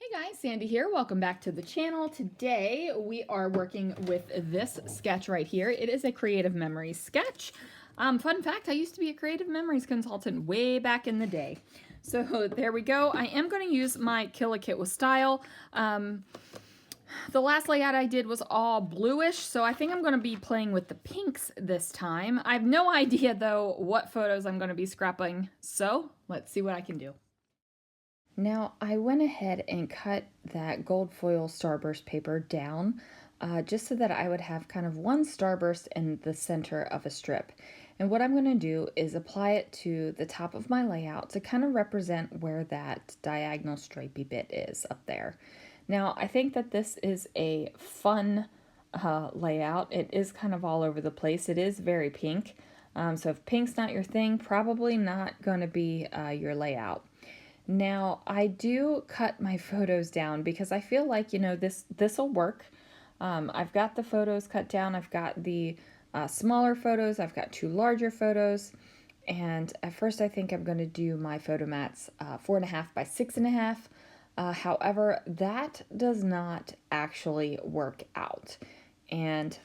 Hey guys, Sandy here. Welcome back to the channel. Today we are working with this sketch right here. It is a creative memories sketch. Fun fact, I used to be a creative memories consultant way back in the day. So there we go. I am going to use my Kill a Kit with Style. The last layout I did was all bluish, so I think I'm going to be playing with the pinks this time. I have no idea though what photos I'm going to be scrapping, so let's see what I can do. Now I went ahead and cut that gold foil starburst paper down just so that I would have kind of one starburst in the center of a strip. And what I'm going to do is apply it to the top of my layout to kind of represent where that diagonal stripey bit is up there. Now I think that this is a fun layout. It is kind of all over the place. It is very pink. So if pink's not your thing, probably not going to be your layout. Now, I do cut my photos down because I feel like, you know, this will work. I've got the photos cut down. I've got the smaller photos. I've got two larger photos. And at first I think I'm going to do my photo mats 4.5 by 6.5. However, that does not actually work out. And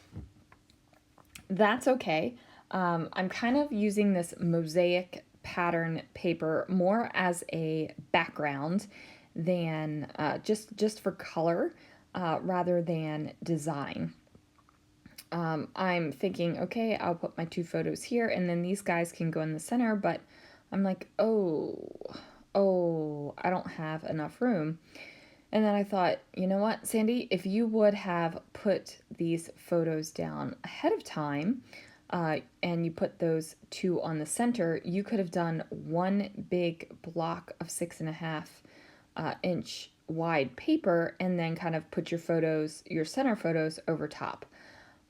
that's okay. I'm kind of using this mosaic pattern paper more as a background than just for color rather than design. I'm thinking, okay, I'll put my two photos here and then these guys can go in the center, but I'm like, oh, I don't have enough room. And then I thought, you know what, Sandy, if you would have put these photos down ahead of time, and you put those two on the center, you could have done one big block of 6.5 inch wide paper and then kind of put your photos, your center photos over top.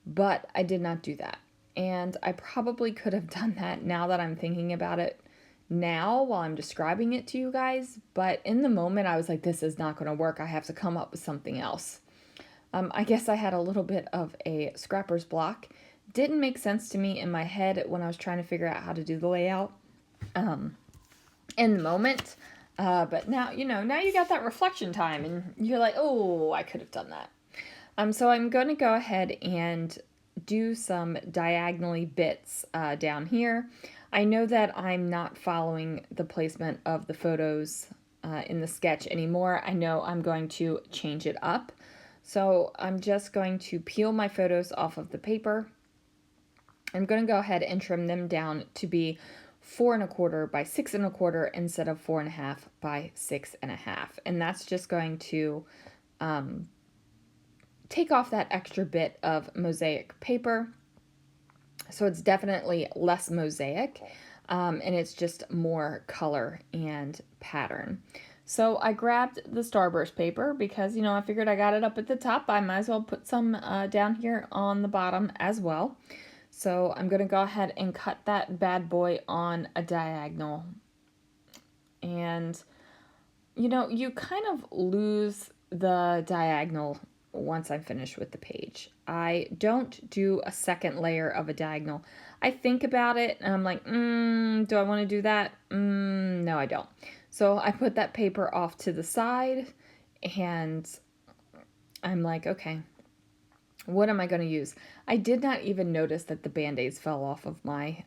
But I did not do that. And I probably could have done that now that I'm thinking about it now while I'm describing it to you guys. But in the moment, I was like, this is not going to work. I have to come up with something else. I guess I had a little bit of a scrapper's block. Didn't make sense to me in my head when I was trying to figure out how to do the layout in the moment. But now, you know, now you got that reflection time and you're like, oh, I could have done that. So I'm going to go ahead and do some diagonally bits down here. I know that I'm not following the placement of the photos in the sketch anymore. I know I'm going to change it up. So I'm just going to peel my photos off of the paper. I'm going to go ahead and trim them down to be 4.25 by 6.25 instead of 4.5 by 6.5. And that's just going to take off that extra bit of mosaic paper. So it's definitely less mosaic and it's just more color and pattern. So I grabbed the starburst paper because, you know, I figured I got it up at the top. I might as well put some down here on the bottom as well. So I'm going to go ahead and cut that bad boy on a diagonal. And, you know, you kind of lose the diagonal once I'm finished with the page. I don't do a second layer of a diagonal. I think about it and I'm like, do I want to do that? No, I don't. So I put that paper off to the side and I'm like, okay, what am I going to use? I did not even notice that the band-aids fell off of my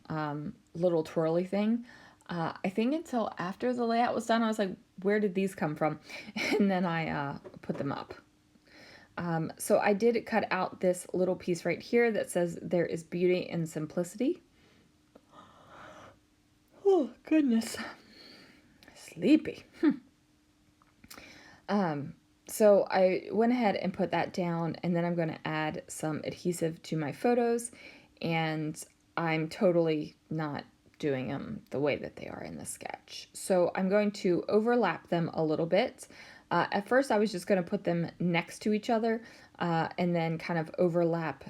little twirly thing. I think until after the layout was done, I was like, where did these come from? And then I put them up. So I did cut out this little piece right here that says there is beauty in simplicity. Oh, goodness. Sleepy. So I went ahead and put that down and then I'm going to add some adhesive to my photos and I'm totally not doing them the way that they are in the sketch. So I'm going to overlap them a little bit. At first I was just going to put them next to each other and then kind of overlap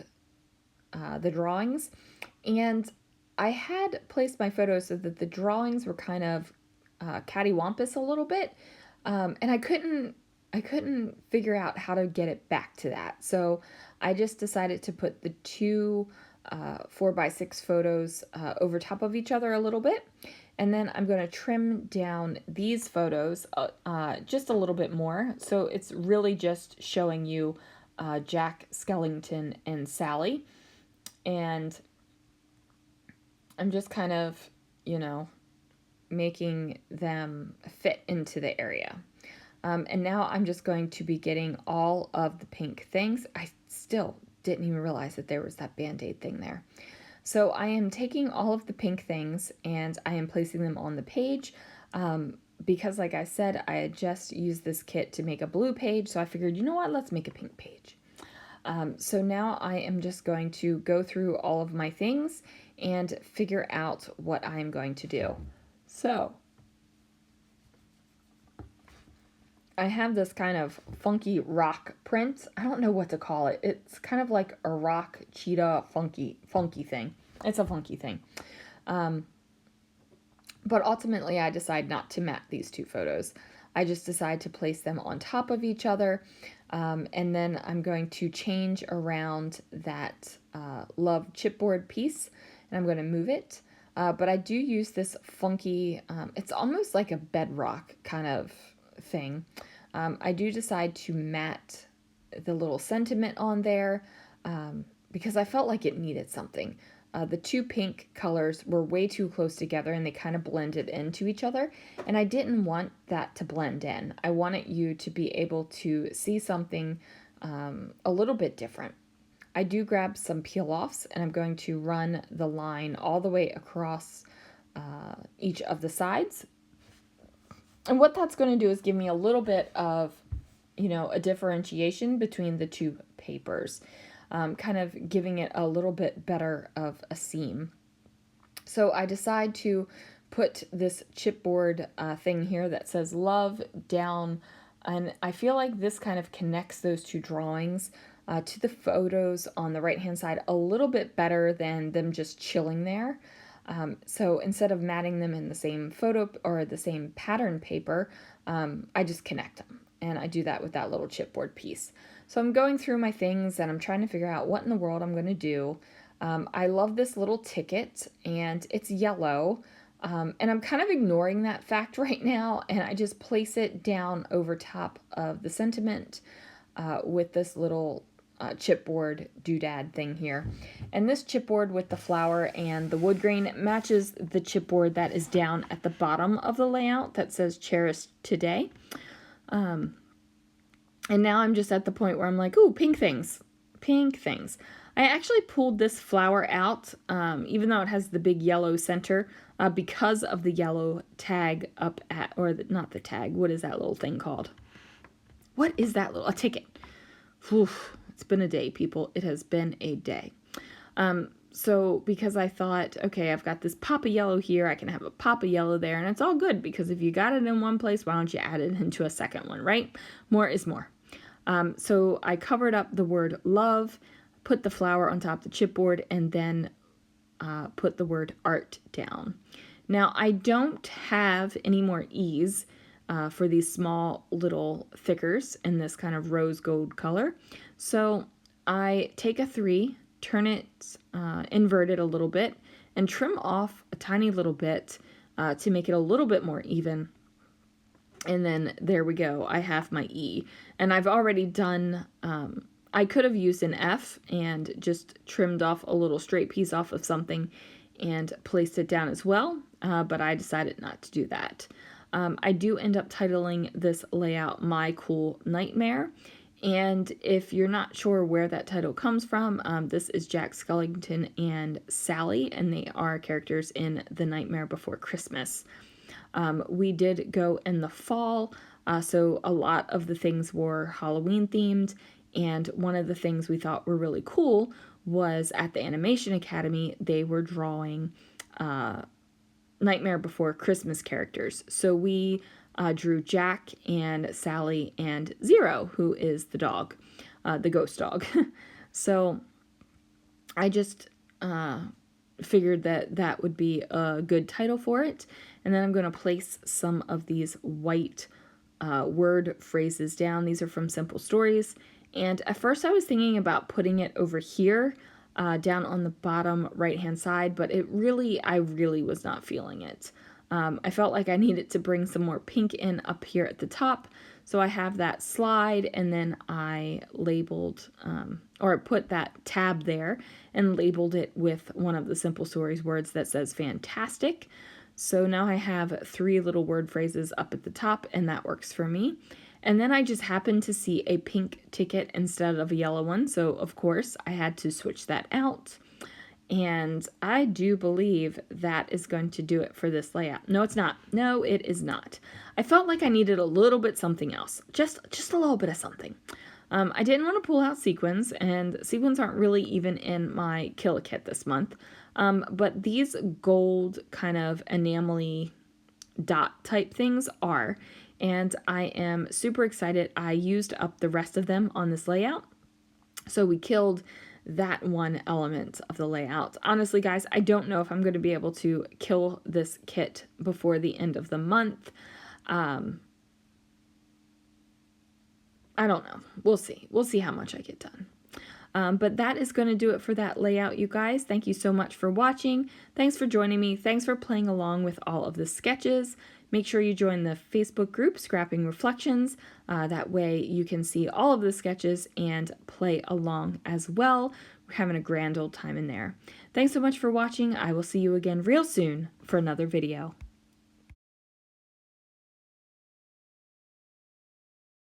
the drawings. And I had placed my photos so that the drawings were kind of cattywampus a little bit. And I couldn't figure out how to get it back to that. So I just decided to put the two 4x6 photos over top of each other a little bit. And then I'm going to trim down these photos just a little bit more. So it's really just showing you Jack Skellington and Sally. And I'm just kind of, you know, making them fit into the area. And now I'm just going to be getting all of the pink things. I still didn't even realize that there was that Band-Aid thing there. So I am taking all of the pink things and I am placing them on the page. Because like I said, I had just used this kit to make a blue page. So I figured, you know what, let's make a pink page. So now I am just going to go through all of my things and figure out what I am going to do. So I have this kind of funky rock print. I don't know what to call it. It's kind of like a rock cheetah funky thing. It's a funky thing. But ultimately I decide not to mat these two photos. I just decide to place them on top of each other. And then I'm going to change around that love chipboard piece and I'm going to move it. But I do use this funky, it's almost like a bedrock kind of thing. I do decide to mat the little sentiment on there because I felt like it needed something. The two pink colors were way too close together and they kind of blended into each other. And I didn't want that to blend in. I wanted you to be able to see something a little bit different. I do grab some peel-offs and I'm going to run the line all the way across each of the sides. And what that's going to do is give me a little bit of, you know, a differentiation between the two papers, kind of giving it a little bit better of a seam. So I decide to put this chipboard thing here that says love down, and I feel like this kind of connects those two drawings to the photos on the right hand side a little bit better than them just chilling there. So instead of matting them in the same photo or the same pattern paper, I just connect them. And I do that with that little chipboard piece. So I'm going through my things and I'm trying to figure out what in the world I'm going to do. I love this little ticket and it's yellow. And I'm kind of ignoring that fact right now. And I just place it down over top of the sentiment with this little chipboard doodad thing here. And this chipboard with the flower and the wood grain matches the chipboard that is down at the bottom of the layout that says cherished today. And now I'm just at the point where I'm like, ooh, pink things. Pink things. I actually pulled this flower out, even though it has the big yellow center, because of the yellow tag up at, or the, not the tag, what is that little thing called? What is that little, a ticket. Oof. It's been a day, people. It has been a day. So because I thought, okay, I've got this pop of yellow here, I can have a pop of yellow there, and it's all good because if you got it in one place, why don't you add it into a second one, right? More is more. So I covered up the word love, put the flower on top of the chipboard, and then put the word art down. Now, I don't have any more E's for these small little thickers in this kind of rose gold color. So I take a 3, turn it, invert it a little bit, and trim off a tiny little bit to make it a little bit more even. And then there we go. I have my E. And I've already done, I could have used an F and just trimmed off a little straight piece off of something and placed it down as well, but I decided not to do that. I do end up titling this layout My Cool Nightmare. And if you're not sure where that title comes from, this is Jack Skellington and Sally, and they are characters in The Nightmare Before Christmas. We did go in the fall, so a lot of the things were Halloween themed, and one of the things we thought were really cool was at the Animation Academy, they were drawing Nightmare Before Christmas characters. So we drew Jack and Sally and Zero, who is the dog, the ghost dog. So I just figured that that would be a good title for it. And then I'm going to place some of these white word phrases down. These are from Simple Stories. And at first I was thinking about putting it over here down on the bottom right hand side, but I really was not feeling it. I felt like I needed to bring some more pink in up here at the top. So I have that slide, and then I labeled, or put that tab there and labeled it with one of the Simple Stories words that says fantastic. So now I have 3 little word phrases up at the top, and that works for me. And then I just happened to see a pink ticket instead of a yellow one. So of course I had to switch that out. And I do believe that is going to do it for this layout. No, it's not. No, it is not. I felt like I needed a little bit something else. Just a little bit of something. I didn't want to pull out sequins, and sequins aren't really even in my Kill a Kit this month. But these gold kind of enamel-y dot type things are. And I am super excited. I used up the rest of them on this layout. So we killed that one element of the layout. Honestly, guys, I don't know if I'm going to be able to kill this kit before the end of the month. I don't know. We'll see. We'll see how much I get done. But that is going to do it for that layout, you guys. Thank you so much for watching. Thanks for joining me. Thanks for playing along with all of the sketches. Make sure you join the Facebook group, Scrapping Reflections. That way you can see all of the sketches and play along as well. We're having a grand old time in there. Thanks so much for watching. I will see you again real soon for another video.